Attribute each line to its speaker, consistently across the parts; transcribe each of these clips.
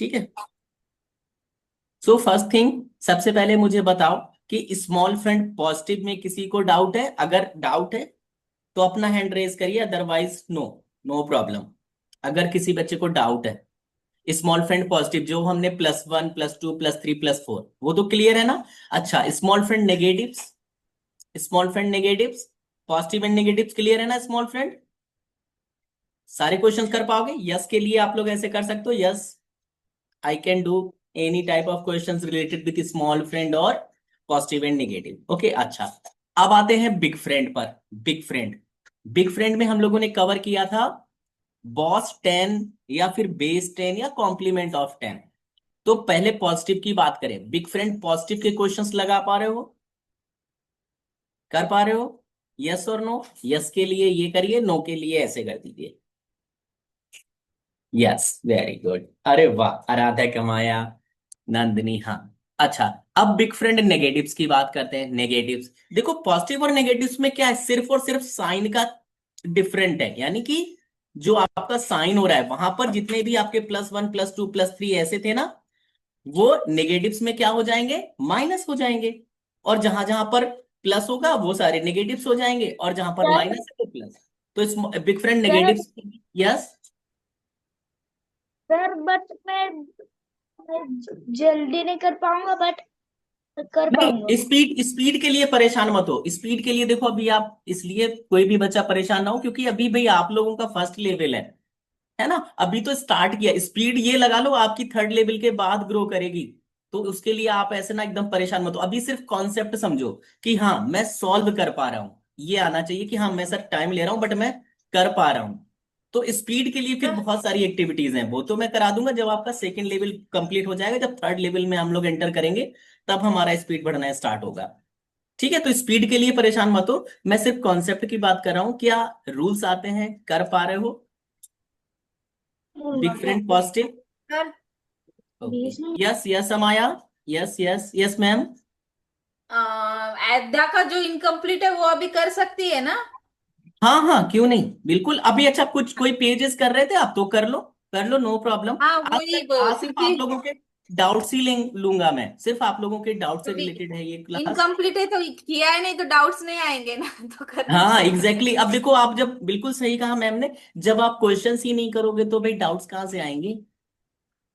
Speaker 1: ठीक है। So first thing, सबसे पहले मुझे बताओ कि स्मॉल फ्रेंड पॉजिटिव में किसी को डाउट है? अगर डाउट है तो अपना हैंड रेज करिए, अदरवाइज नो, नो प्रॉब्लम। अगर किसी बच्चे को डाउट है स्मॉल फ्रेंड पॉजिटिव, जो हमने +1 +2 +3 +4, वो तो क्लियर है ना? अच्छा, small friend negatives, small friend negatives, positive and negatives clear है ना स्मॉल फ्रेंड? सारे क्वेश्चंस कर पाओगे? यस के लिए आप लोग ऐसे कर सकते हो, yes I can do any type of questions related with small friend और पॉजिटिव एंड नेगेटिव। ओके, अच्छा। अब आते हैं बिग फ्रेंड पर। बिग फ्रेंड, बिग फ्रेंड में हम लोगों ने कवर किया था बॉस 10 या फिर बेस 10 या कॉम्प्लीमेंट ऑफ 10। तो पहले पॉजिटिव की बात करें, बिग फ्रेंड पॉजिटिव के क्वेश्चंस लगा पा रहे हो? कर पा रहे हो? यस और नो? यस के लिए ये करिए, नो के लिए ऐसे कर दीजिए। Yes, very good. अरे वाह, आराध्या कमाया, नंदनी, हाँ। अच्छा, अब बिग फ्रेंड नेगेटिव्स की बात करते हैं। नेगेटिव्स देखो, पॉजिटिव और नेगेटिव्स में क्या है, सिर्फ और सिर्फ साइन का डिफरेंट है। यानी कि जो आपका साइन हो रहा है वहां पर जितने भी आपके +1 +2 +3 ऐसे थे ना, वो नेगेटिव्स में क्या हो जाएंगे? माइनस हो जाएंगे। और जहां जहां पर प्लस होगा वो सारे नेगेटिव्स हो जाएंगे, और जहां पर
Speaker 2: सर
Speaker 1: माइनस है वो प्लस। तो इस big friend
Speaker 2: sir
Speaker 1: negatives. Yes.
Speaker 2: Sir but मैं जल्दी नहीं कर पाऊंगा, बट कर पाऊंगा।
Speaker 1: नहीं, स्पीड स्पीड के लिए परेशान मत हो। स्पीड के लिए देखो, अभी आप इसलिए कोई भी बच्चा परेशान ना हो, क्योंकि अभी भाई आप लोगों का फर्स्ट लेवल है ना? अभी तो स्टार्ट किया। स्पीड ये लगा लो आपकी थर्ड लेवल के बाद ग्रो करेगी। तो उसके लिए आप ऐसे ना एकदम परेशान मत हो, अभी सिर्फ कॉन्सेप्ट समझो कि हाँ मैं सॉल्व कर पा रहा हूं। ये आना चाहिए कि हाँ मैं सर टाइम ले रहा हूं बट मैं कर पा रहा हूं। तो स्पीड के लिए फिर बहुत सारी एक्टिविटीज हैं, वो तो मैं करा दूंगा जब आपका सेकंड लेवल कंप्लीट हो जाएगा। जब थर्ड लेवल में हम लोग एंटर करेंगे तब हमारा स्पीड बढ़ना स्टार्ट होगा। ठीक है, तो स्पीड के लिए परेशान मत हो, मैं सिर्फ कॉन्सेप्ट की बात कर रहा हूं। क्या रूल्स आते हैं? कर पा रहे हो? Big friend positive.
Speaker 2: Sir
Speaker 1: okay,
Speaker 2: 20 minute.
Speaker 1: Yes yes Amaya, yes yes yes ma'am.
Speaker 3: Adya का जो इनकम्प्लीट है वो अभी कर सकती है ना?
Speaker 1: हाँ हाँ, क्यों नहीं, बिल्कुल। अभी अच्छा, कुछ कोई पेजेस कर रहे थे आप तो कर लो, कर लो, नो प्रॉब्लम।
Speaker 3: हाँ
Speaker 1: आज
Speaker 3: वही
Speaker 1: आज सिर्फ
Speaker 3: क्योंकि
Speaker 1: आप लोगों के डाउट्स ही लूंगा मैं, सिर्फ आप लोगों के डाउट से
Speaker 3: अभी
Speaker 1: रिलेटेड है ये क्लास।
Speaker 3: इनकम्प्लीट है तो किया है, नहीं तो डाउट्स नहीं आएंगे ना तो करना
Speaker 1: हाँ
Speaker 3: पड़ेगा।
Speaker 1: एग्जैक्टली अब देखो, आप जब बिल्कुल सही कहा मैम ने, जब आप क्वेश्चंस ही नहीं करोगे तो भाई डाउट्स कहाँ से आएंगे?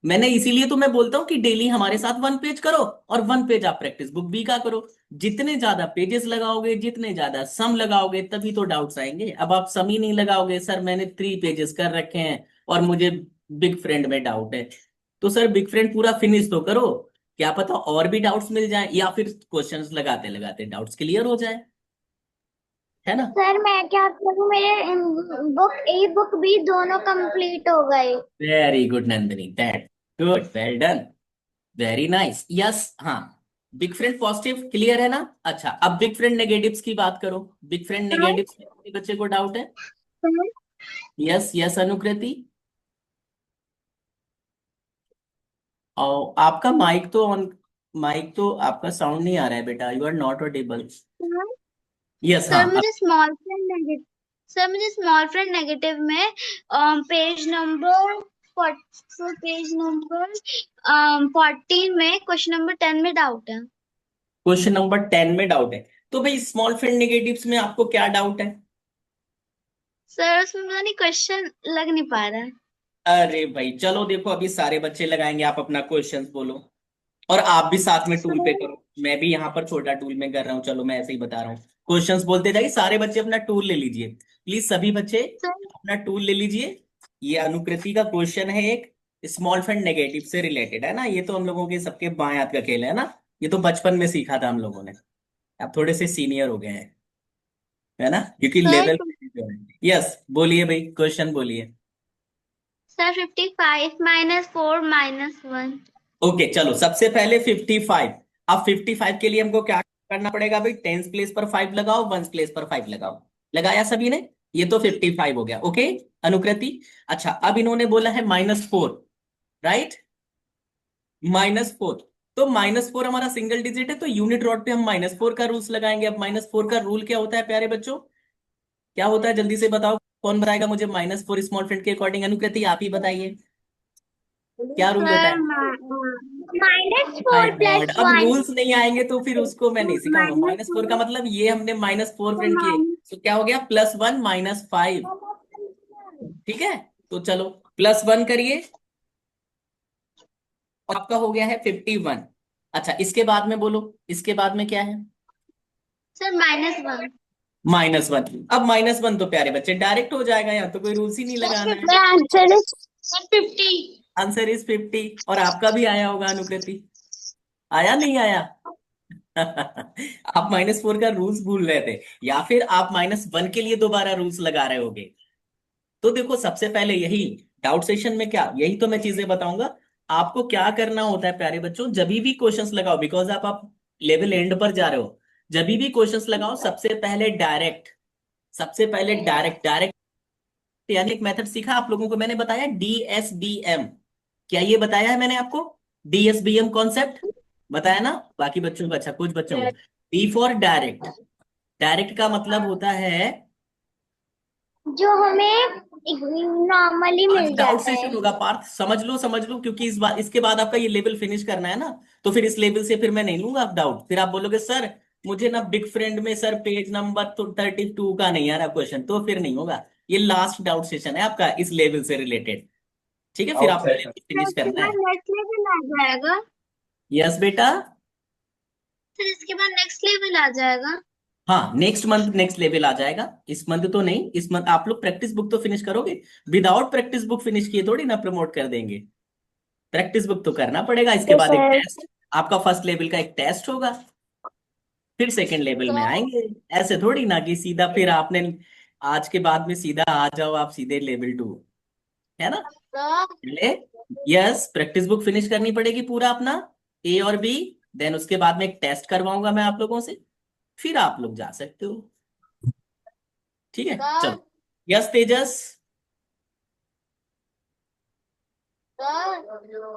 Speaker 1: मैंने इसीलिए तो मैं बोलता हूँ कि डेली हमारे साथ 1 पेज करो, और 1 पेज आप प्रैक्टिस बुक भी का करो। जितने ज्यादा पेजेस लगाओगे, जितने ज्यादा सम लगाओगे, तभी तो डाउट्स आएंगे। अब आप सम ही नहीं लगाओगे, सर मैंने 3 पेजेस कर रखे हैं और मुझे बिग फ्रेंड में डाउट है, तो सर बिग फ्रेंड पूरा फिनिश तो करो। क्या पता और भी डाउट्स मिल जाए, या फिर क्वेश्चंस लगाते लगाते डाउट्स क्लियर हो जाए, है ना?
Speaker 2: सर मैं क्या करूँ, मेरे बुक ई बुक भी दोनों कंप्लीट हो गए।
Speaker 1: Very good Nandini, that good, well done, very nice. Yes, हाँ। बिग फ्रेंड पॉजिटिव क्लियर है ना? अच्छा, अब बिग फ्रेंड नेगेटिव्स की बात करो। बिग फ्रेंड नेगेटिव्स में किसी बच्चे को डाउट है? यस यस अनुकृति। और आपका माइक तो ऑन, माइक तो आपका साउंड नहीं आ रहा है बेटा, you are not audible. Yes, हाँ।
Speaker 2: सर मुझे स्मॉल फ्रेंड नेगेटिव सर मुझे स्मॉल फ्रेंड नेगेटिव में पेज नंबर पेज नंबर 14 में क्वेश्चन नंबर 10 में डाउट है।
Speaker 1: क्वेश्चन नंबर 10 में डाउट है? तो भाई स्मॉल फ्रेंड नेगेटिव्स में आपको क्या डाउट है?
Speaker 2: सर उसमें पता नहीं क्वेश्चन लग नहीं पा रहा है।
Speaker 1: अरे भाई चलो देखो, अभी सारे बच्चे लगाएंगे, आप अपना क्वेश्चंस बोलो। और आप भी साथ में टूल पे
Speaker 2: सर
Speaker 1: करो, मैं भी यहाँ पर छोटा टूल में कर रहा हूँ, चलो मैं ऐसे ही बता रहा हूँ। क्वेश्चंस बोलते जाइए, सारे बच्चे अपना टूल ले लीजिए, प्लीज सभी बच्चे
Speaker 2: सर
Speaker 1: अपना टूल ले लीजिए। ये अनुकृति का क्वेश्चन है एक, स्मॉल फंड नेगेटिव से रिलेटेड है ना? ये तो हम लोगों के सबके बाएं हाथ का खेल है ना? ये तो बचपन में सीखा था हम लोगों ने, अब थोड़े से सीनियर हो गए हैं, है ना? क्योंकि
Speaker 2: सर
Speaker 1: लेवल। यस, बोलिए भाई, क्वेश्चन बोलिए।
Speaker 2: सर 55 -4 -1।
Speaker 1: ओके चलो, सबसे पहले 55। अब 55 के लिए हमको क्या करना पड़ेगा भाई? टेंस प्लेस पर 5 लगाओ, वंस प्लेस पर 5 लगाओ। लगाया सभी ने? ये तो 55 हो गया। ओके अनुकृति। अच्छा, अब इन्होंने बोला है -4, राइट? -4, तो -4 हमारा सिंगल डिजिट है, तो यूनिट रॉड पे हम -4 का रूल्स लगाएंगे। अब -4 का रूल क्या होता है प्यारे बच्चों? क्या होता है जल्दी से बताओ, कौन बताएगा मुझे? -4 स्मॉल फ्रेंड के अकॉर्डिंग, अनुकृति आप ही बताइए। क्या रूल होता है? माय
Speaker 2: -4
Speaker 1: गॉड,
Speaker 2: +
Speaker 1: अब
Speaker 2: 1
Speaker 1: रूल्स नहीं आएंगे तो फिर उसको मैं नहीं सिखाऊंगा। -4 का मतलब ये हमने -4 फ्रेंड किए, तो क्या हो गया, +1 -5। ठीक है, तो चलो +1 करिए, और आपका हो गया है 51। अच्छा, इसके बाद में बोलो, इसके बाद में क्या है?
Speaker 2: सर -1।
Speaker 1: -1। अब -1 तो प्यारे बच्चे डायरेक्ट हो जाएगा, यहाँ तो कोई रूल्स ही नहीं लगाना है।
Speaker 2: Answer is 50।
Speaker 1: Answer is 50। और आपका भी आया होगा अनुकृति, आया नहीं आया? आप -4 का रूल्स भूल रहे थे, या फिर आप -1 के लिए दोबारा रूल्स लगा रहे होगे। तो देखो, सबसे पहले यही डाउट सेशन में क्या, यही तो मैं चीजें बताऊंगा आपको क्या करना होता है प्यारे बच्चों। जब भी क्वेश्चंस लगाओ, बिकॉज आप लेवल एंड पर जा रहे हो, जब भी क्वेश्चंस लगाओ सबसे पहले डायरेक्ट, सबसे पहले डायरेक्ट डायरेक्ट यानी एक मेथड सीखा आप लोगों को, मैंने बताया DSBM। क्या ये बताया है मैंने आपको? DSBM कॉन्सेप्ट बताया ना बाकी बच्चों को? अच्छा, कुछ बच्चों को। D for direct. डायरेक्ट का मतलब होता है,
Speaker 2: जो हमें नॉर्मली
Speaker 1: आज
Speaker 2: मिल
Speaker 1: डाउट
Speaker 2: जाता है।
Speaker 1: सेशन होगा पार्थ, समझ लो, क्योंकि इस बार इसके बाद आपका ये लेवल फिनिश करना है ना, तो फिर इस लेवल से फिर मैं नहीं लूंगा आप डाउट, फिर आप बोलोगे सर मुझे ना बिग फ्रेंड में सर पेज नंबर तो 32 का नहीं आ रहा क्वेश्चन, तो फिर नहीं होगा। ये लास्ट डाउट सेशन है आपका इस लेवल से रिलेटेड। ठीक है, फिर आपको लेवल
Speaker 2: फिर
Speaker 1: फिनिश
Speaker 2: उसके
Speaker 1: करना
Speaker 2: बाद
Speaker 1: है।
Speaker 2: नेक्स्ट लेवल आ जाएगा।
Speaker 1: यस बेटा।
Speaker 2: फिर इसके बाद नेक्स्ट लेवल आ जाएगा।
Speaker 1: हाँ, नेक्स्ट मंथ नेक्स्ट लेवल आ जाएगा, इस मंथ तो नहीं, इस मंथ आप लोग प्रैक्टिस बुक तो फिनिश करोगे। विदाउट प्रैक्टिस बुक फिनिश किए थोड़ी ना प्रमोट कर देंगे, प्रैक्टिस बुक तो करना पड़ेगा। इसके
Speaker 2: तो
Speaker 1: बाद एक
Speaker 2: सर
Speaker 1: टेस्ट, आपका फर्स्ट लेवल का एक टेस्ट होगा, फिर सेकंड लेवल में
Speaker 2: तो
Speaker 1: आएंगे। ऐसे थोड़ी ना कि सीधा फिर आपने आज के बाद में सीधा आ जाओ आप सीधे लेवल 2, है ना?
Speaker 2: तो
Speaker 1: पहले यस प्रैक्टिस बुक फिनिश करनी पड़ेगी पूरा अपना, A और B। देन उसके बाद में एक टेस्ट करवाऊंगा मैं आप लोगों से, फिर आप लोग जा सकते हो। ठीक है, चलो। यस तेजस।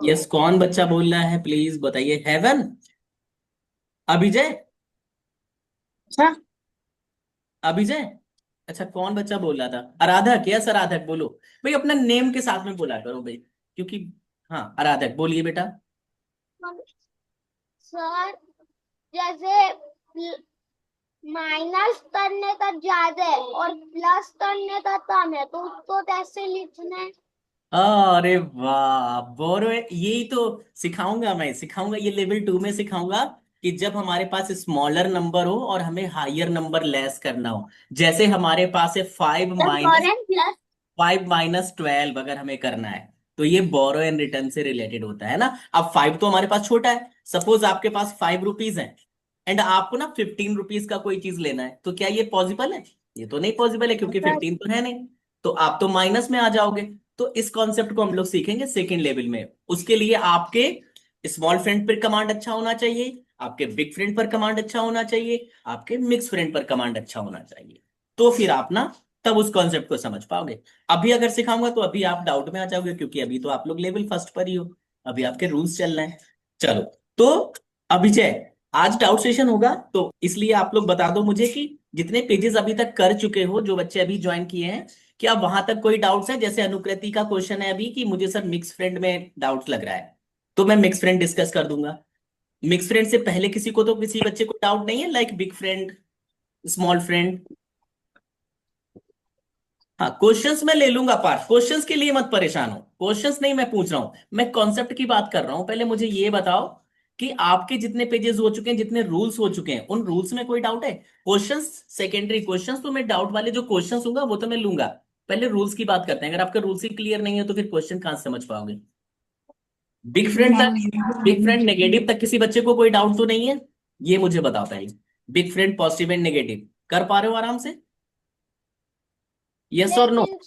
Speaker 1: यस, कौन बच्चा बोल रहा है प्लीज बताइए? हेवन, अभिजय,
Speaker 2: अच्छा।
Speaker 1: अभिजय। अच्छा, कौन बच्चा बोल रहा था? आराधक, यस आराधक बोलो। भाई अपना नेम के साथ में बोला करो भाई, क्योंकि हाँ आराधक बोलिए बेटा।
Speaker 2: सर जैसे माइनस करने का ज्यादा है और प्लस करने का कम है, तो उसको कैसे लिखना है?
Speaker 1: अरे वाह, बोरो, यही तो सिखाऊंगा मैं, सिखाऊंगा ये लेवल 2 में सिखाऊंगा कि जब हमारे पास स्मॉलर नंबर हो और हमें हायर नंबर लेस करना हो। जैसे हमारे पास है 5 माइनस
Speaker 2: प्लस।
Speaker 1: 5 - 12 अगर हमें करना है, तो ये बोरो एंड रिटर्न से रिलेटेड होता है ना। अब 5 तो हमारे पास छोटा है, सपोज आपके पास 5 रुपीज है, एंड आपको ना 15 रुपीज का कोई चीज लेना है, तो क्या ये पॉसिबल है? ये तो नहीं पॉसिबल है, क्योंकि 15 तो है नहीं, तो आप तो माइनस में आ जाओगे। तो इस कॉन्सेप्ट को हम लोग सीखेंगे सेकेंड लेवल में। उसके लिए आपके स्मॉल फ्रेंड पर कमांड अच्छा होना चाहिए, आपके बिग फ्रेंड पर कमांड अच्छा होना चाहिए, आपके मिक्स फ्रेंड पर कमांड अच्छा होना चाहिए, तो फिर आप ना तब उस कॉन्सेप्ट को समझ पाओगे। अभी अगर सिखाऊंगा तो अभी आप डाउट में आ जाओगे, क्योंकि अभी तो आप लोग लेवल फर्स्ट पर ही हो, अभी आपके रूल्स चल रहे हैं। चलो, तो अभिजय, आज डाउट सेशन होगा, तो इसलिए आप लोग बता दो मुझे कि जितने पेजेस अभी तक कर चुके हो, जो बच्चे अभी ज्वाइन किए हैं, क्या वहां तक कोई डाउट्स है? जैसे अनुकृति का क्वेश्चन है अभी कि मुझे सर मिक्स फ्रेंड में डाउट लग रहा है, तो मैं मिक्स फ्रेंड डिस्कस कर दूंगा। मिक्स फ्रेंड से पहले किसी को, तो किसी बच्चे को डाउट नहीं है like big friend, small friend? हाँ, क्वेश्चंस मैं ले लूंगा पार्थ, क्वेश्चंस के लिए मत परेशान हो, क्वेश्चंस नहीं मैं पूछ रहा हूं, मैं कॉन्सेप्ट की बात कर रहा हूं। पहले मुझे ये बताओ कि आपके जितने पेजेस हो चुके हैं, जितने रूल्स हो चुके हैं, उन रूल्स में कोई डाउट है? क्वेश्चंस सेकेंडरी, क्वेश्चंस तो मैं डाउट वाले जो क्वेश्चंस होगा वो तो मैं लूंगा, पहले रूल्स की बात करते हैं। अगर आपका रूल्स ही क्लियर नहीं है तो फिर क्वेश्चन कहां से समझ पाओगे? बिग फ्रेंड तक, बिग फ्रेंड नेगेटिव तक किसी बच्चे को कोई डाउट तो नहीं है? ये मुझे बताओ पहले, big friend positive and negative कर पा रहे हो आराम से? यस और नो?
Speaker 2: लेकिन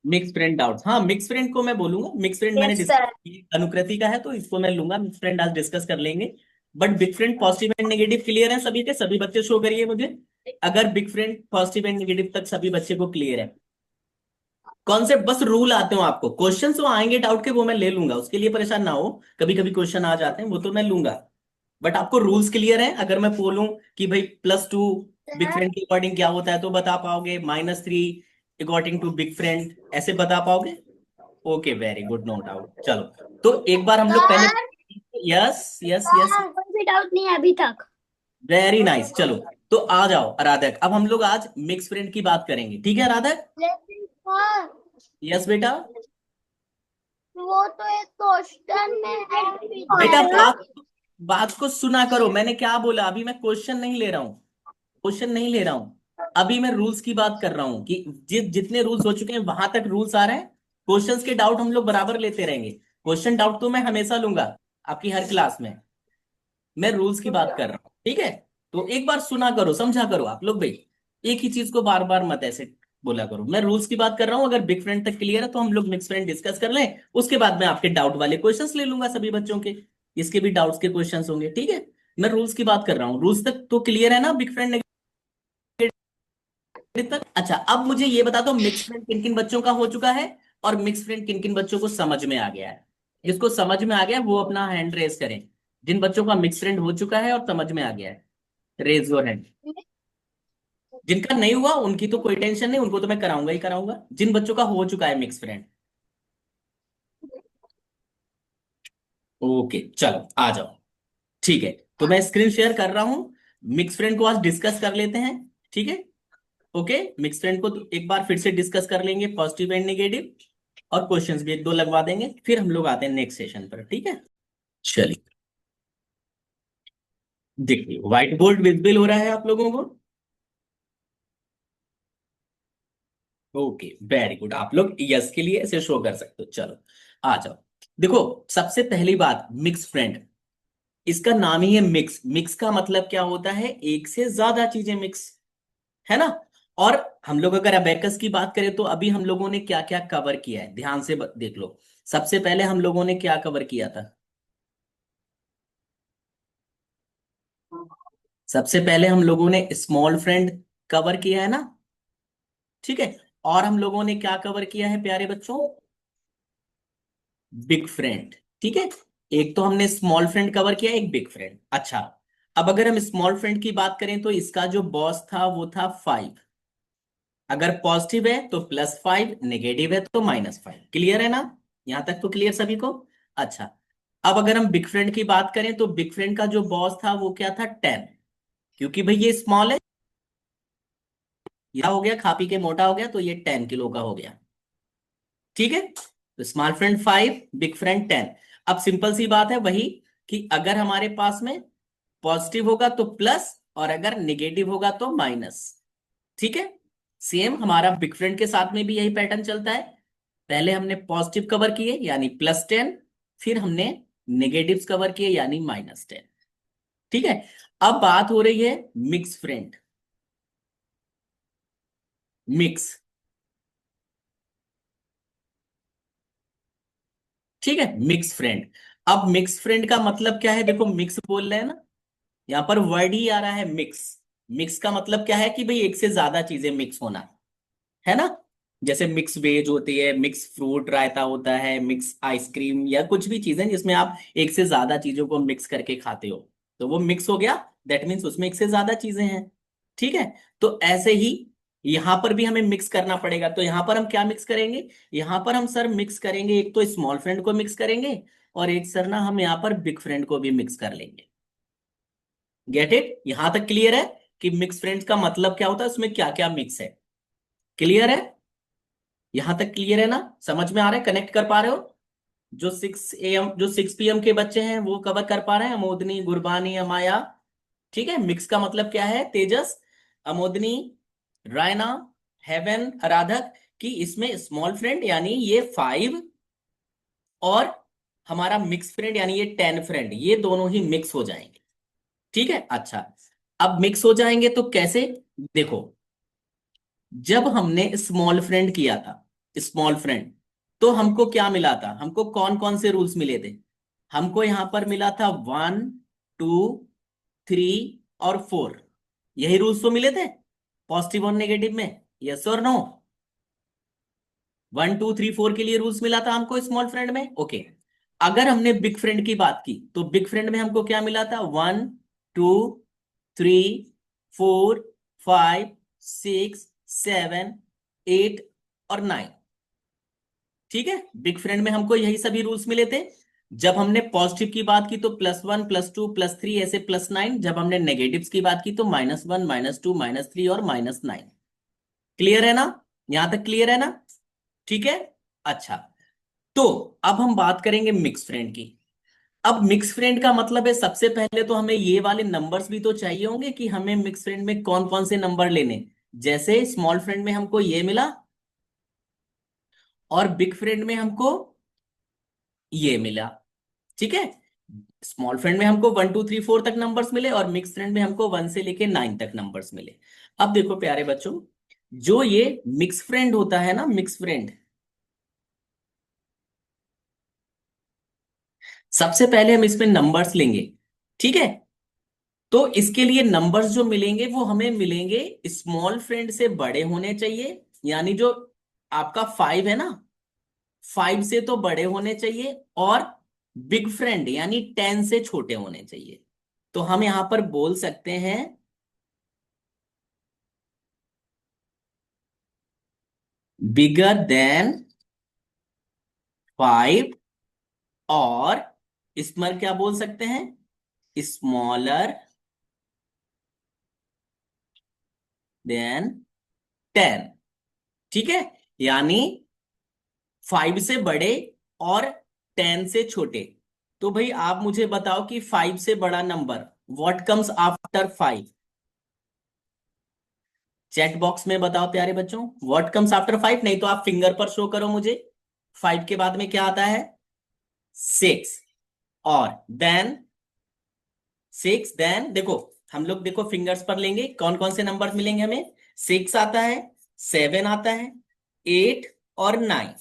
Speaker 1: मिक्स फ्रेंड डाउट्स, हाँ मिक्स फ्रेंड को मैं बोलूंगा, मिक्स फ्रेंड मैंने
Speaker 2: यस
Speaker 1: डिस्कस
Speaker 2: सर।
Speaker 1: की, अनुकृति का है तो इसको मैं लूंगा, मिक्स फ्रेंड आज डिस्कस कर लेंगे। But big friend positive and negative clear है सभी के? सभी बच्चे शो करिए मुझे, अगर big friend positive and negative तक सभी बच्चे को क्लियर है। कॉन्सेप्ट बस रूल आते हो आपको, क्वेश्चन तो आएंगे डाउट के, वो मैं ले लूंगा, उसके लिए परेशान ना हो, कभी कभी क्वेश्चन आ जाते हैं वो तो मैं लूंगा। बट आपको रूल्स क्लियर है? अगर मैं बोलूं कि भाई +2 बिग फ्रेंड के अकॉर्डिंग क्या होता है, तो बता पाओगे? -3 अकॉर्डिंग टू बिग फ्रेंड, ऐसे बता पाओगे? Okay, very good, no doubt. चलो, तो एक बार हम लोग पहले, यस यस यस,
Speaker 2: कोई भी डाउट नहीं है अभी तक।
Speaker 1: Very nice. चलो, तो आ जाओ आराधक, अब हम लोग आज मिक्स फ्रेंड की बात करेंगे, ठीक है आराधक?
Speaker 2: लेकिन सर
Speaker 1: यस बेटा।
Speaker 2: वो तो एक क्वेश्चन में है
Speaker 1: बेटा
Speaker 2: पीछे।
Speaker 1: बात को सुना करो, मैंने क्या बोला, अभी मैं क्वेश्चन नहीं ले रहा हूँ, क्वेश्चन नहीं ले रहा हूँ। अभी मैं रूल्स की बात कर रहा हूँ कि जितने रूल्स हो चुके हैं वहां तक रूल्स आ रहे हैं। क्वेश्चंस के डाउट हम लोग बराबर लेते रहेंगे, क्वेश्चन डाउट तो मैं हमेशा लूंगा आपकी हर क्लास में। मैं रूल्स की बात कर रहा हूँ, ठीक है? तो एक बार सुना करो, समझा करो आप लोग भाई, एक ही चीज को बार बार मत ऐसे बोला करो। मैं रूल्स की बात कर रहा हूँ, अगर बिग फ्रेंड तक क्लियर है तो हम लोग मिक्स फ्रेंड डिस्कस कर लें, उसके बाद मैं आपके डाउट वाले क्वेश्चंस ले लूंगा सभी बच्चों के, इसके भी डाउट्स के क्वेश्चंस होंगे, ठीक है? मैं रूल्स की बात कर रहा हूँ, रूल्स तक तो क्लियर है ना बिग फ्रेंड तक? अच्छा, अब मुझे ये बता दो, मिक्स फ्रेंड किन किन बच्चों का हो चुका है और मिक्स फ्रेंड किन किन बच्चों को समझ में आ गया है? जिसको समझ में आ गया है वो अपना हैंड रेज करें, जिन बच्चों का मिक्स फ्रेंड हो चुका है और समझ में आ गया है, रेज योर हैंड। जिनका नहीं हुआ उनकी तो कोई टेंशन नहीं, उनको तो मैं कराऊंगा ही कराऊंगा। जिन बच्चों का हो चुका है मिक्स फ्रेंड, ओके चलो आ जाओ। ठीक है, तो मैं स्क्रीन शेयर कर रहा हूं, मिक्स फ्रेंड को आज डिस्कस कर लेते हैं, ठीक है? ओके, मिक्स फ्रेंड को तो एक बार फिर से डिस्कस कर लेंगे, पॉजिटिव एंड नेगेटिव, और क्वेश्चंस भी एक दो लगवा देंगे, फिर हम लोग आते हैं नेक्स्ट सेशन पर, ठीक है? चलिए, देखिए व्हाइट बोर्ड विजिबल हो रहा है आप लोगों को? ओके, वेरी गुड, आप लोग यस के लिए ऐसे शो कर सकते हो। चलो आ जाओ। देखो, सबसे पहली बात, मिक्स फ्रेंड, इसका नाम ही है मिक्स। मिक्स का मतलब क्या होता है? एक से ज्यादा चीजें मिक्स, है ना? और हम लोग अगर अबेकस की बात करें तो अभी हम लोगों ने क्या क्या कवर किया है, ध्यान से देख लो। सबसे पहले हम लोगों ने क्या कवर किया था? सबसे पहले हम लोगों ने स्मॉल फ्रेंड कवर किया है ना, ठीक है? और हम लोगों ने क्या कवर किया है प्यारे बच्चों? बिग फ्रेंड, ठीक है? एक तो हमने स्मॉल फ्रेंड कवर किया, एक बिग फ्रेंड। अच्छा, अब अगर हम स्मॉल फ्रेंड की बात करें तो इसका जो बॉस था वो था 5। अगर पॉजिटिव है तो +5, नेगेटिव है तो -5। क्लियर है ना? यहां तक तो क्लियर सभी को? अच्छा, अब अगर हम बिग फ्रेंड की बात करें तो बिग फ्रेंड का जो बॉस था वो क्या था? 10। क्योंकि भाई ये स्मॉल है, या हो गया खा पी के मोटा हो गया, तो ये 10 किलो का हो गया, ठीक है? तो स्मॉल फ्रेंड 5, बिग फ्रेंड 10। अब सिंपल सी बात है वही, कि अगर हमारे पास में पॉजिटिव होगा तो प्लस, और अगर निगेटिव होगा तो माइनस, ठीक है? सेम हमारा बिग फ्रेंड के साथ में भी यही पैटर्न चलता है। पहले हमने पॉजिटिव कवर किए यानी +10, फिर हमने नेगेटिव्स कवर किए यानी -10, ठीक है? अब बात हो रही है मिक्स फ्रेंड, मिक्स, ठीक है? Mix friend. अब मिक्स फ्रेंड का मतलब क्या है? देखो, मिक्स बोल रहे हैं ना, यहां पर वर्ड ही आ रहा है मिक्स। मिक्स का मतलब क्या है? कि भाई एक से ज्यादा चीजें मिक्स होना, है ना? जैसे मिक्स वेज होती है, मिक्स फ्रूट रायता होता है, मिक्स आइसक्रीम, या कुछ भी चीजें जिसमें आप एक से ज्यादा चीजों को मिक्स करके खाते हो, तो वो मिक्स हो गया। दैट मीन्स उसमें एक से ज्यादा चीजें हैं, ठीक है? तो ऐसे ही यहां पर भी हमें मिक्स करना पड़ेगा। तो यहां पर हम क्या मिक्स करेंगे? यहां पर हम सर मिक्स करेंगे, एक तो स्मॉल फ्रेंड को मिक्स करेंगे, और एक सर ना हम यहाँ पर बिग फ्रेंड को भी मिक्स कर लेंगे। Get it? यहां तक क्लियर है कि मिक्स फ्रेंड्स का मतलब क्या होता है, उसमें क्या क्या मिक्स है? क्लियर है? यहां तक क्लियर है ना? समझ में आ रहा है? कनेक्ट कर पा रहे हो? जो 6 PM के बच्चे हैं वो कवर कर पा रहे हैं, अमोदनी, गुरबानी, अमाया, ठीक है? मिक्स का मतलब क्या है? तेजस, अमोदनी, रायना, हेवन, आराधक, कि इसमें स्मॉल फ्रेंड यानी ये 5, और हमारा मिक्स फ्रेंड यानी ये 10 फ्रेंड, ये दोनों ही मिक्स हो जाएंगे, ठीक है? अच्छा, अब मिक्स हो जाएंगे तो कैसे? देखो, जब हमने स्मॉल फ्रेंड किया था, स्मॉल फ्रेंड, तो हमको क्या मिला था? हमको कौन कौन से रूल्स मिले थे? हमको यहां पर मिला था 1, 2, 3 और 4। यही रूल्स तो मिले थे पॉजिटिव और नेगेटिव में, यस और नो? 1, 2, 3, 4 के लिए रूल्स मिला था हमको स्मॉल फ्रेंड में, ओके। अगर हमने बिग फ्रेंड की बात की तो बिग फ्रेंड में हमको क्या मिला था? 1, 2, 3, 4, 5, 6, 7, 8 और 9। ठीक है, बिग फ्रेंड में हमको यही सभी रूल्स मिले थे। जब हमने पॉजिटिव की बात की तो +1 +2 +3 ऐसे +9, जब हमने नेगेटिव्स की बात की तो -1 -2 -3 और -9। क्लियर है ना? यहां तक क्लियर है ना? ठीक है। अच्छा, तो अब हम बात करेंगे मिक्स फ्रेंड की। अब मिक्स फ्रेंड का मतलब है, सबसे पहले तो हमें ये वाले नंबर्स भी तो चाहिए होंगे कि हमें मिक्स फ्रेंड में कौन कौन से नंबर लेने। जैसे स्मॉल फ्रेंड में हमको ये मिला और बिग फ्रेंड में हमको ये मिला। ठीक है, स्मॉल फ्रेंड में हमको 1 2 3 4 तक नंबर्स मिले और मिक्स फ्रेंड में हमको 1 से लेके 9 तक नंबर्स मिले। अब देखो प्यारे बच्चों, जो ये मिक्स फ्रेंड होता है ना, मिक्स फ्रेंड, सबसे पहले हम इसमें नंबर्स लेंगे। ठीक है, तो इसके लिए नंबर्स जो मिलेंगे वो हमें मिलेंगे स्मॉल फ्रेंड से बड़े होने चाहिए, यानी जो आपका 5 है ना, 5 से तो बड़े होने चाहिए, और बिग फ्रेंड यानी 10 से छोटे होने चाहिए। तो हम यहां पर बोल सकते हैं बिगर देन 5, और इसमें क्या बोल सकते हैं, स्मॉलर देन 10। ठीक है, यानी 5 से बड़े और 10 से छोटे। तो भाई आप मुझे बताओ कि 5 से बड़ा number what comes after 5? Chat box में बताओ प्यारे बच्चों, व्हाट कम्स आफ्टर 5, नहीं तो आप फिंगर पर शो करो मुझे। 5 के बाद में क्या आता है? 6। और देन 6, देन देखो, हम लोग देखो फिंगर्स पर लेंगे कौन कौन से नंबर मिलेंगे हमें। 6 आता है, 7 आता है, 8 और 9।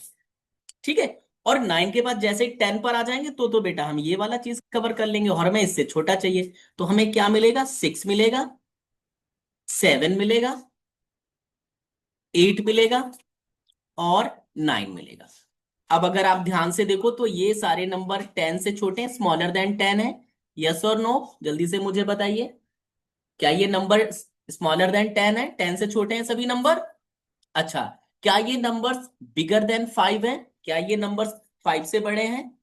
Speaker 1: ठीक है, और 9 के बाद जैसे ही 10 पर आ जाएंगे तो बेटा हम ये वाला चीज कवर कर लेंगे, और हमें इससे छोटा चाहिए। तो हमें क्या मिलेगा? 6 मिलेगा, 7 मिलेगा, 8 मिलेगा और 9 मिलेगा। अब अगर आप ध्यान से देखो तो ये सारे नंबर 10 से छोटे हैं, स्मॉलर देन 10 है। यस और नो, जल्दी से मुझे बताइए, क्या ये नंबर स्मॉलर देन 10 है? 10 से छोटे हैं सभी नंबर। अच्छा, क्या ये नंबर्स बिगर देन 5 है? क्या ये नंबर्स 5 से बड़े हैं?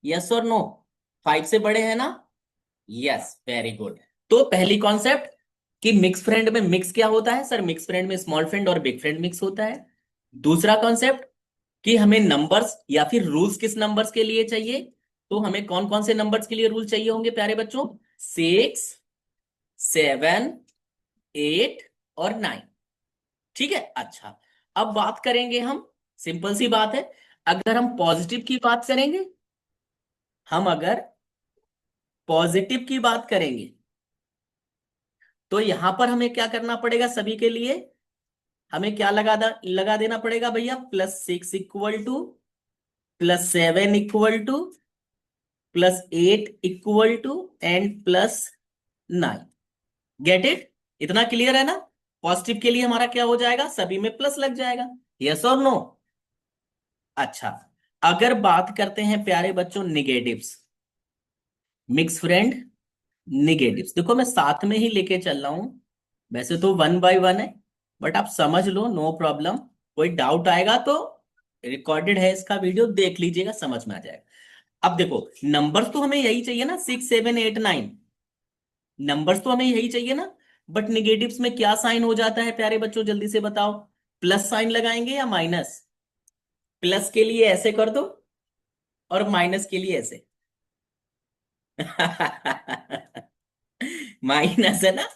Speaker 1: यस और नो, 5 से बड़े हैं ना? Yes, very good. तो पहली कॉन्सेप्ट कि मिक्स फ्रेंड में मिक्स क्या होता है, सर मिक्स फ्रेंड में स्मॉल फ्रेंड और बिग फ्रेंड मिक्स होता है। दूसरा कॉन्सेप्ट कि हमें नंबर्स या फिर रूल्स किस नंबर्स के लिए चाहिए। तो हमें कौन कौन से नंबर्स के लिए रूल चाहिए होंगे प्यारे बच्चों? 6, 7, 8 और 9। ठीक है, अच्छा, अब बात करेंगे हम, सिंपल सी बात है, अगर हम पॉजिटिव की बात करेंगे, हम अगर पॉजिटिव की बात करेंगे तो यहां पर हमें क्या करना पड़ेगा? सभी के लिए हमें क्या लगा देना पड़ेगा भैया? +6 equal to, +7 equal to, +8 equal to and +9। Get it? इतना क्लियर है ना? पॉजिटिव के लिए हमारा क्या हो जाएगा? सभी में प्लस लग जाएगा। यस और नो? अच्छा, अगर बात करते हैं प्यारे बच्चों निगेटिव्स, मिक्स फ्रेंड निगेटिव्स, देखो मैं साथ में ही लेके चल रहा हूं, वैसे तो 1 बाय 1 है, बट आप समझ लो, नो प्रॉब्लम। कोई डाउट आएगा तो रिकॉर्डेड है इसका वीडियो, देख लीजिएगा, समझ में आ जाएगा। अब देखो, नंबर्स तो हमें यही चाहिए ना, 6 7 8 9, नंबर्स तो हमें यही चाहिए ना। बट निगेटिव्स में क्या साइन हो जाता है प्यारे बच्चों, जल्दी से बताओ। प्लस साइन लगाएंगे या माइनस? प्लस के लिए ऐसे कर दो और माइनस के लिए ऐसे। माइनस है ना?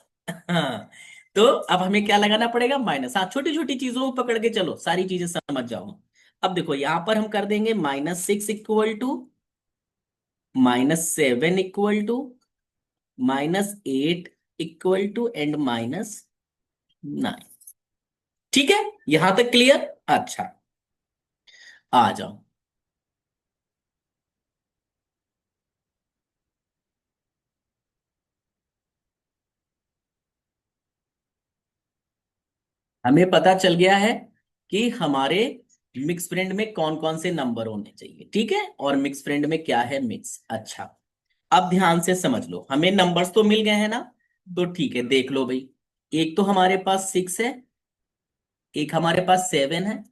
Speaker 1: हाँ, तो अब हमें क्या लगाना पड़ेगा? माइनस। हाँ, छोटी छोटी चीजों को पकड़ के चलो, सारी चीजें समझ जाओ। अब देखो यहां पर हम कर देंगे -6 equal to, -7 equal to, -8 equal to and -9। ठीक है, यहां तक क्लियर? अच्छा, आ जाओ। हमें पता चल गया है कि हमारे मिक्स फ्रेंड में कौन कौन से नंबर होने चाहिए, ठीक है, और मिक्स फ्रेंड में क्या है मिक्स। अच्छा, अब ध्यान से समझ लो, हमें नंबर्स तो मिल गए हैं ना, तो ठीक है, देख लो भाई, एक तो हमारे पास 6 है, एक हमारे पास 7 है,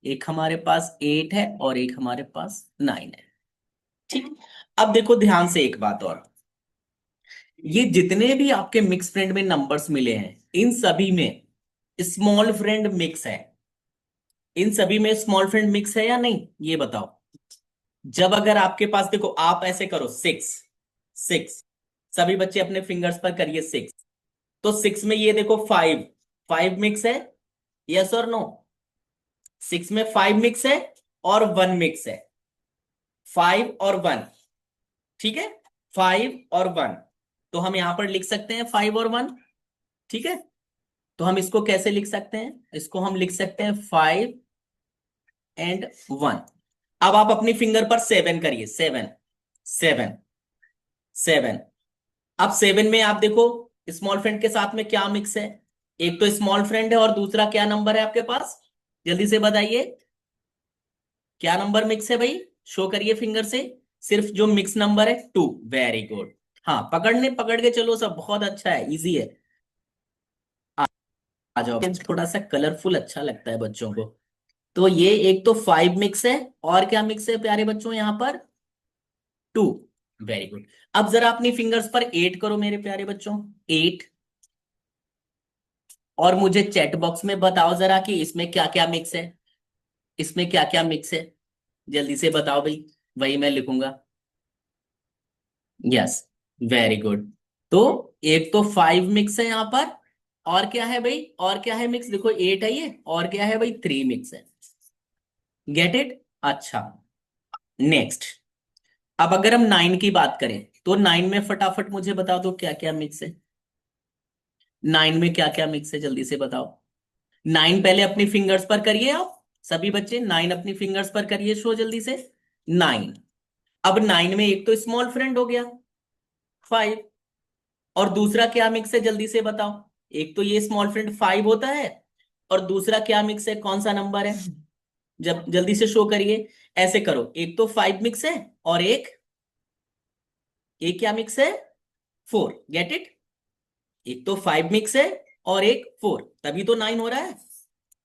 Speaker 1: एक हमारे पास 8 है और एक हमारे पास 9 है। ठीक। अब देखो ध्यान से एक बात और, ये जितने भी आपके मिक्स फ्रेंड में नंबर्स मिले हैं इन सभी में स्मॉल फ्रेंड मिक्स है। इन सभी में स्मॉल फ्रेंड मिक्स है या नहीं, ये बताओ। जब अगर आपके पास, देखो आप ऐसे करो, 6 6, सभी बच्चे अपने फिंगर्स पर करिए 6। तो 6 में ये देखो 5, 5 मिक्स है, यस और नो। 6 में 5 मिक्स है और 1 मिक्स है, 5 और 1। ठीक है, 5 और 1। तो हम यहां पर लिख सकते हैं 5 और 1। ठीक है, तो हम इसको कैसे लिख सकते हैं, इसको हम लिख सकते हैं 5 एंड 1। अब आप अपनी फिंगर पर 7 करिए, 7 7 7। अब 7 में आप देखो स्मॉल फ्रेंड के साथ में क्या मिक्स है। एक तो स्मॉल फ्रेंड है और दूसरा क्या नंबर है आपके पास, जल्दी से बताइए क्या नंबर मिक्स है भाई, शो करिए फिंगर से। सिर्फ जो मिक्स नंबर है 2। Very good. हाँ, पकड़ के चलो सब, बहुत अच्छा है, इजी है। आ जाओ, थोड़ा सा कलरफुल अच्छा लगता है बच्चों को। तो ये एक तो 5 मिक्स है, और क्या मिक्स है प्यारे बच्चों यहाँ पर, 2। Very good. अब जरा अपनी फिंगर्स पर 8 करो मेरे प्यारे बच्चों, 8। और मुझे चैट बॉक्स में बताओ जरा कि इसमें क्या क्या मिक्स है, इसमें क्या क्या मिक्स है, जल्दी से बताओ भाई, वही मैं लिखूंगा। Yes, very good. तो एक तो 5 मिक्स है यहां पर, और क्या है भाई, और क्या है मिक्स, देखो 8 है ये, और क्या है भाई, 3 मिक्स है। Get it. अच्छा, नेक्स्ट। अब अगर हम 9 की बात करें तो 9 में फटाफट मुझे बता दो क्या क्या मिक्स है। 9 में क्या क्या मिक्स है, जल्दी से बताओ। 9 पहले अपनी फिंगर्स पर करिए आप, सभी बच्चे 9 अपनी फिंगर्स पर करिए, शो जल्दी से। 9। अब 9 में एक तो स्मॉल फ्रेंड हो गया 5, और दूसरा क्या मिक्स है जल्दी से बताओ। एक तो ये स्मॉल फ्रेंड 5 होता है, और दूसरा क्या मिक्स है, कौन सा नंबर है, जब जल्दी से शो करिए। ऐसे करो, एक तो 5 मिक्स है और एक क्या मिक्स है, 4। Get it. एक तो 5 मिक्स है और एक 4, तभी तो 9 हो रहा है,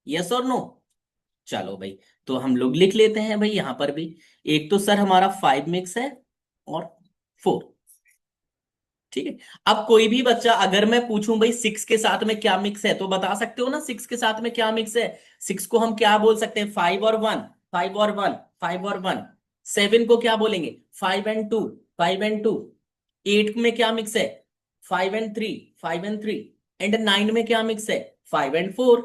Speaker 1: यस और नो। चलो भाई, तो हम लोग लिख लेते हैं भाई यहां पर भी, एक तो सर हमारा 5 मिक्स है और 4। ठीक है। अब कोई भी बच्चा, अगर मैं पूछूं भाई 6 के साथ में क्या मिक्स है, तो बता सकते हो ना 6 के साथ में क्या मिक्स है। 6 को हम क्या बोल सकते हैं, 5 और 1, 5 और 1, 5 और 1। 7 को क्या बोलेंगे, 5 एंड 2, 5 एंड 2। 8 में क्या मिक्स है, 5 एंड 3, 5 एंड 3। एंड 9 में क्या मिक्स है, 5 एंड 4।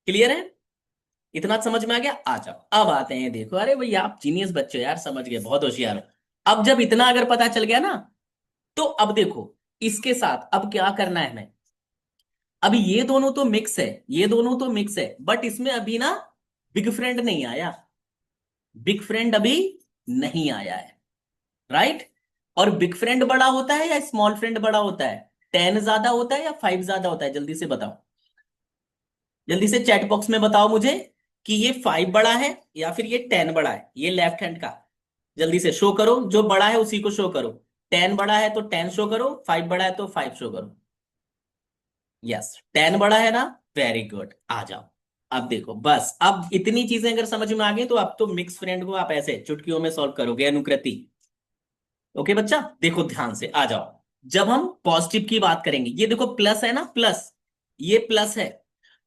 Speaker 1: क्लियर है, इतना समझ में आ गया। आ जाओ, अब आते हैं, देखो, अरे भाई आप जीनियस बच्चे हो यार, समझ गए, बहुत होशियार हो। अब जब इतना अगर पता चल गया ना, तो अब देखो इसके साथ अब क्या करना है हमें। अभी ये दोनों तो मिक्स है, ये दोनों तो मिक्स है, बट इसमें अभी ना बिग फ्रेंड नहीं आया, बिग फ्रेंड अभी नहीं आया है, राइट। और बिग फ्रेंड बड़ा होता है या स्मॉल फ्रेंड बड़ा होता है, 10 ज्यादा होता है या 5 ज्यादा होता है, जल्दी से बताओ। जल्दी से चैट बॉक्स में बताओ मुझे कि ये 5 बड़ा है या फिर ये 10 बड़ा है, ये लेफ्ट हैंड का। जल्दी से शो करो, जो बड़ा है उसी को शो करो। 10 बड़ा है तो 10 शो करो, 5 बड़ा है तो 5 शो करो। यस, 10 बड़ा है ना, वेरी गुड। आ जाओ, अब देखो बस, अब इतनी चीजें अगर समझ में आ गई तो अब तो मिक्स फ्रेंड को आप ऐसे चुटकियों में सॉल्व करोगे, अनुकृति। ओके बच्चा, देखो ध्यान से आ जाओ। जब हम पॉजिटिव की बात करेंगे, ये देखो प्लस है ना, प्लस, ये प्लस है,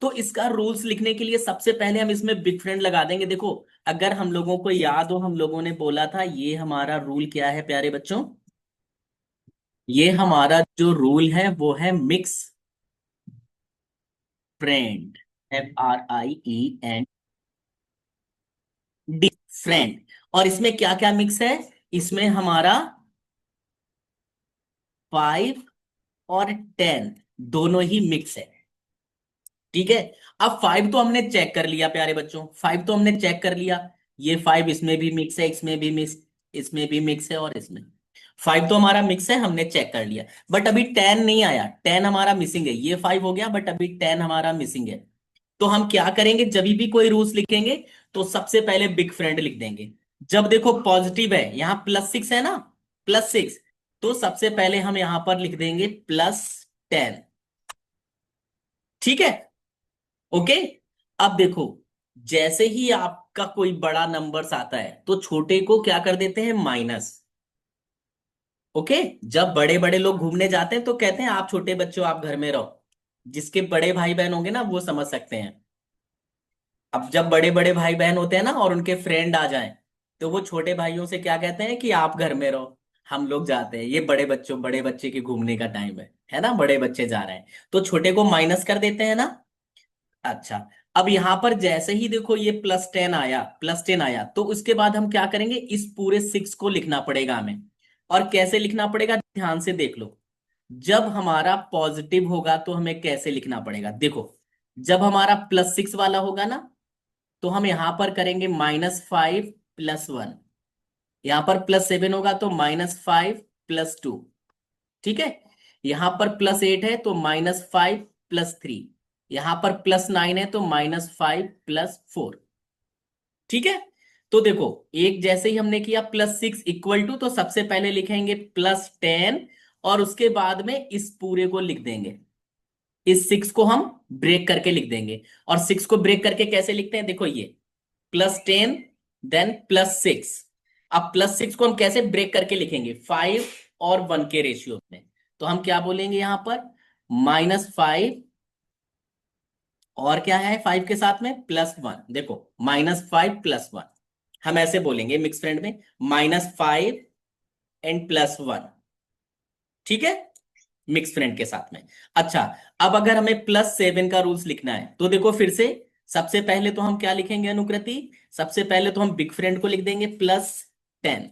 Speaker 1: तो इसका रूल्स लिखने के लिए सबसे पहले हम इसमें बिग फ्रेंड लगा देंगे। देखो, अगर हम लोगों को याद हो, हम लोगों ने बोला था ये हमारा रूल क्या है प्यारे बच्चों, ये हमारा जो रूल है वो है मिक्स फ्रेंड, FRIEND, फ्रेंड। और इसमें क्या क्या मिक्स है, इसमें हमारा 5 और 10 दोनों ही मिक्स है। ठीक है। अब 5 तो हमने चेक कर लिया प्यारे बच्चों, 5 तो हमने चेक कर लिया, ये 5 इसमें भी मिक्स है, इसमें भी मिक्स, इसमें भी मिक्स है, और इसमें 5 तो हमारा मिक्स है, हमने चेक कर लिया। बट अभी 10 नहीं आया, 10 हमारा मिसिंग है। ये 5 हो गया बट अभी 10 हमारा मिसिंग है। तो हम क्या करेंगे, जब भी कोई रूल्स लिखेंगे तो सबसे पहले बिग फ्रेंड लिख देंगे। जब देखो पॉजिटिव है, यहां +6 है ना, +6, तो सबसे पहले हम यहां पर लिख देंगे +10। ठीक है, ओके। अब देखो जैसे ही आपका कोई बड़ा नंबर्स आता है तो छोटे को क्या कर देते हैं, माइनस। ओके। जब बड़े बड़े लोग घूमने जाते हैं तो कहते हैं आप छोटे बच्चे हो, आप घर में रहो। जिसके बड़े भाई बहन होंगे ना वो समझ सकते हैं। अब जब बड़े बड़े भाई बहन होते हैं ना और उनके फ्रेंड आ जाएं, तो वो छोटे भाइयों से क्या कहते हैं कि आप घर में रहो, हम लोग जाते हैं, ये बड़े बच्चे के घूमने का टाइम है ना, बड़े बच्चे जा रहे हैं, तो छोटे को माइनस कर देते हैं ना। अच्छा। अब यहां पर जैसे ही देखो ये +10 आया तो उसके बाद हम क्या करेंगे, इस पूरे 6 को लिखना पड़ेगा हमें। और कैसे लिखना पड़ेगा, ध्यान से देख लो। जब हमारा पॉजिटिव होगा तो हमें कैसे लिखना पड़ेगा, देखो। जब हमारा +6 वाला होगा ना, तो हम यहां पर करेंगे -5 + 1। यहां पर +7 होगा तो -5 + 2। ठीक है। यहां पर +8 है तो -5 + 3। यहां पर +9 है तो -5 + 4। ठीक है। तो देखो, एक जैसे ही हमने किया +6 इक्वल टू, तो सबसे पहले लिखेंगे +10 और उसके बाद में इस पूरे को लिख देंगे। इस 6 को हम ब्रेक करके लिख देंगे। और 6 को ब्रेक करके कैसे लिखते हैं, देखो ये +10 देन +6। अब +6 को हम कैसे ब्रेक करके लिखेंगे, 5 और 1 के रेशियो में। तो हम क्या बोलेंगे यहां पर, -5 और क्या है 5 के साथ में +1। देखो -5 + 1, हम ऐसे बोलेंगे मिक्स फ्रेंड में, -5 एंड +1। ठीक है, मिक्स फ्रेंड के साथ में। अच्छा। अब अगर हमें +7 का रूल्स लिखना है तो देखो फिर से, सबसे पहले तो हम क्या लिखेंगे अनुकृति, सबसे पहले तो हम बिग फ्रेंड को लिख देंगे +10।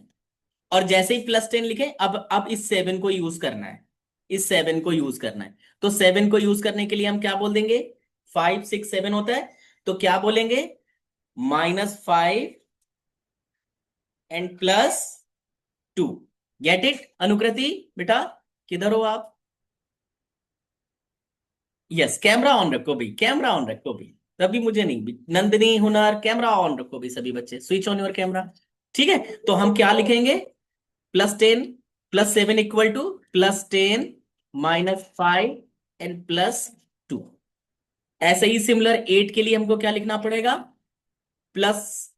Speaker 1: और जैसे ही +10 लिखे, अब इस 7 को यूज करना है, इस 7 को यूज करना है। तो 7 को यूज करने के लिए हम क्या बोल देंगे, 5 6 7 होता है, तो क्या बोलेंगे, -5 एंड +2। गेट इट अनुकृति, बेटा किधर हो आप। यस, कैमरा ऑन रखो भाई, कैमरा ऑन रखो भाई। तभी मुझे नहीं भी, नंदिनी हुनर कैमरा ऑन रखो भाई, सभी बच्चे स्विच ऑन योर कैमरा। ठीक है। तो हम क्या लिखेंगे, +10 +7 इक्वल टू +10 -5 एंड +2। ऐसे ही सिमिलर 8 के लिए हमको क्या लिखना पड़ेगा, प्लस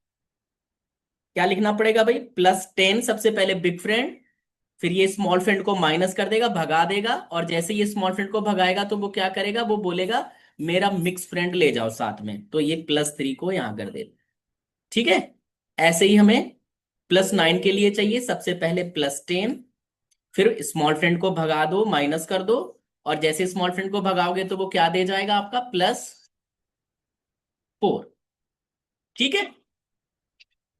Speaker 1: क्या लिखना पड़ेगा भाई, +10 सबसे पहले बिग फ्रेंड, फिर ये स्मॉल फ्रेंड को माइनस कर देगा, भगा देगा, और जैसे ये स्मॉल फ्रेंड को भगाएगा तो वो क्या करेगा, वो बोलेगा मेरा मिक्स फ्रेंड ले जाओ साथ में, तो ये +3 को यहां कर दे। ठीक है। ऐसे ही हमें +9 के लिए चाहिए, सबसे पहले +10, फिर स्मॉल फ्रेंड को भगा दो, माइनस कर दो, और जैसे स्मॉल फ्रेंड को भगाओगे तो वो क्या दे जाएगा आपका, +4। ठीक है।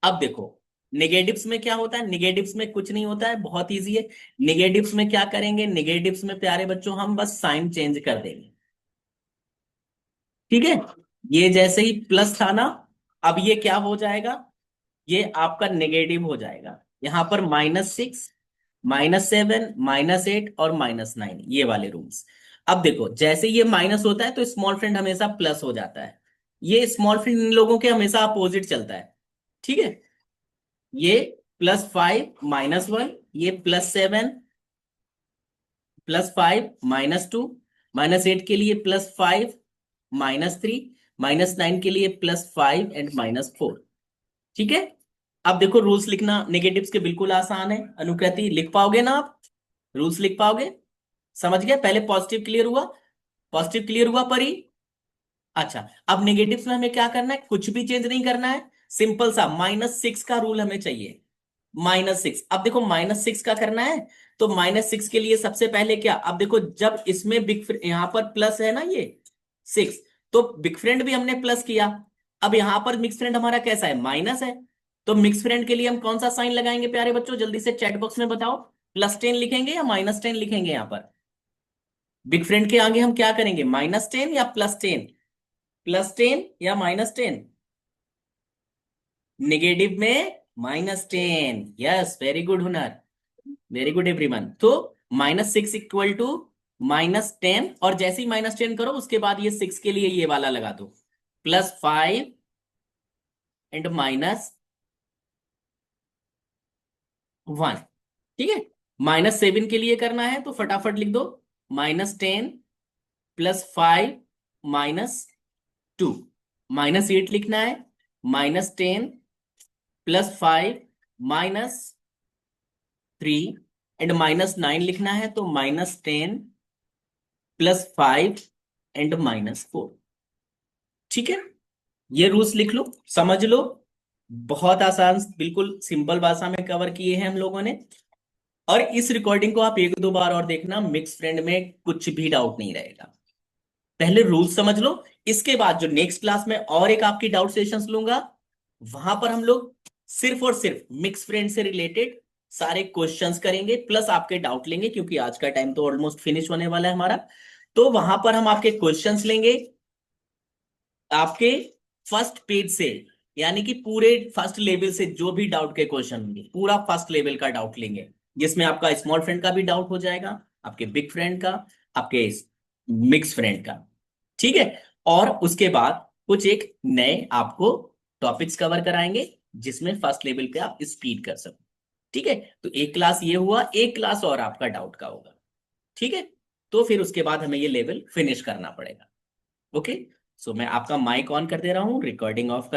Speaker 1: अब देखो, निगेटिव्स में क्या होता है, निगेटिव्स में कुछ नहीं होता है, बहुत इजी है। निगेटिव्स में क्या करेंगे, निगेटिव्स में प्यारे बच्चों हम बस साइन चेंज कर देंगे। ठीक है। ये जैसे ही प्लस था ना, अब ये क्या हो जाएगा, ये आपका नेगेटिव हो जाएगा। यहां पर -6 -7 -8 और -9, ये वाले रूल्स। अब देखो, जैसे ये माइनस होता है तो स्मॉल फ्रेंड हमेशा प्लस हो जाता है। ये स्मॉल फ्रेंड इन लोगों के हमेशा अपोजिट चलता है। ठीक है। ये +5 -1, ये +7 +5 -2, -8 के लिए +5 -3, -9 के लिए +5 एंड -4। ठीक है। अब देखो, रूल्स लिखना नेगेटिव्स के बिल्कुल आसान है, अनुकृति लिख पाओगे ना आप, रूल्स लिख पाओगे, समझ गए। पहले पॉजिटिव क्लियर हुआ, पॉजिटिव क्लियर हुआ परी। अच्छा। अब नेगेटिव्स में हमें क्या करना है, कुछ भी चेंज नहीं करना है, सिंपल सा -6 का रूल हमें चाहिए। -6, अब देखो -6 का करना है, तो -6 के लिए सबसे पहले क्या, अब देखो जब इसमें यहां पर प्लस है ना ये 6, तो बिग फ्रेंड भी हमने प्लस किया। अब यहां पर मिक्स फ्रेंड हमारा कैसा है, माइनस है। तो मिक्स फ्रेंड के लिए हम कौन सा साइन लगाएंगे प्यारे बच्चों, जल्दी से चैट बॉक्स में बताओ, +10 लिखेंगे या -10 लिखेंगे यहां पर। बिग फ्रेंड के आगे हम क्या करेंगे, -10 या +10, +10 या -10। नेगेटिव में -10, यस वेरी गुड हुनर, वेरी गुड एवरीवन। तो -6 इक्वल टू -10, और जैसे ही -10 करो उसके बाद ये 6 के लिए ये वाला लगा दो, +5 एंड -1। ठीक है। -7 के लिए करना है तो फटाफट लिख दो, -10 +5 -2 -8 लिखना है, -10 +5 -3 एंड -9 लिखना है, तो -10 +5 एंड -4। ठीक है, ये रूल्स लिख लो, समझ लो। बहुत आसान, बिल्कुल सिंपल भाषा में कवर किए हैं हम लोगों ने। और इस रिकॉर्डिंग को आप एक दो बार और देखना, मिक्स फ्रेंड में कुछ भी डाउट नहीं रहेगा। पहले रूल्स समझ लो, इसके बाद जो नेक्स्ट क्लास में और एक आपकी डाउट सेशंस लूंगा, वहां पर हम लोग सिर्फ और सिर्फ मिक्स फ्रेंड से रिलेटेड सारे क्वेश्चंस करेंगे, प्लस आपके डाउट लेंगे, क्योंकि आज का टाइम तो ऑलमोस्ट फिनिश होने वाला है हमारा। तो वहां पर हम आपके क्वेश्चंस लेंगे, आपके फर्स्ट पेज से, यानी कि पूरे फर्स्ट लेवल से जो भी डाउट के क्वेश्चन होंगे, पूरा फर्स्ट लेवल का डाउट लेंगे, जिसमें आपका स्मॉल फ्रेंड का भी डाउट हो जाएगा, आपके बिग फ्रेंड का, आपके मिक्स फ्रेंड का। ठीक है, और उसके बाद कुछ एक नए आपको टॉपिक्स कवर कराएंगे, जिसमें फर्स्ट लेवल पे आप स्पीड कर सको। ठीक है, तो एक क्लास ये हुआ, एक क्लास और आपका डाउट का होगा। ठीक है, तो फिर उसके बाद हमें ये लेवल फिनिश करना पड़ेगा। ओके, सो मैं आपका माइक ऑन कर दे रहा हूँ, रिकॉर्डिंग ऑफ कर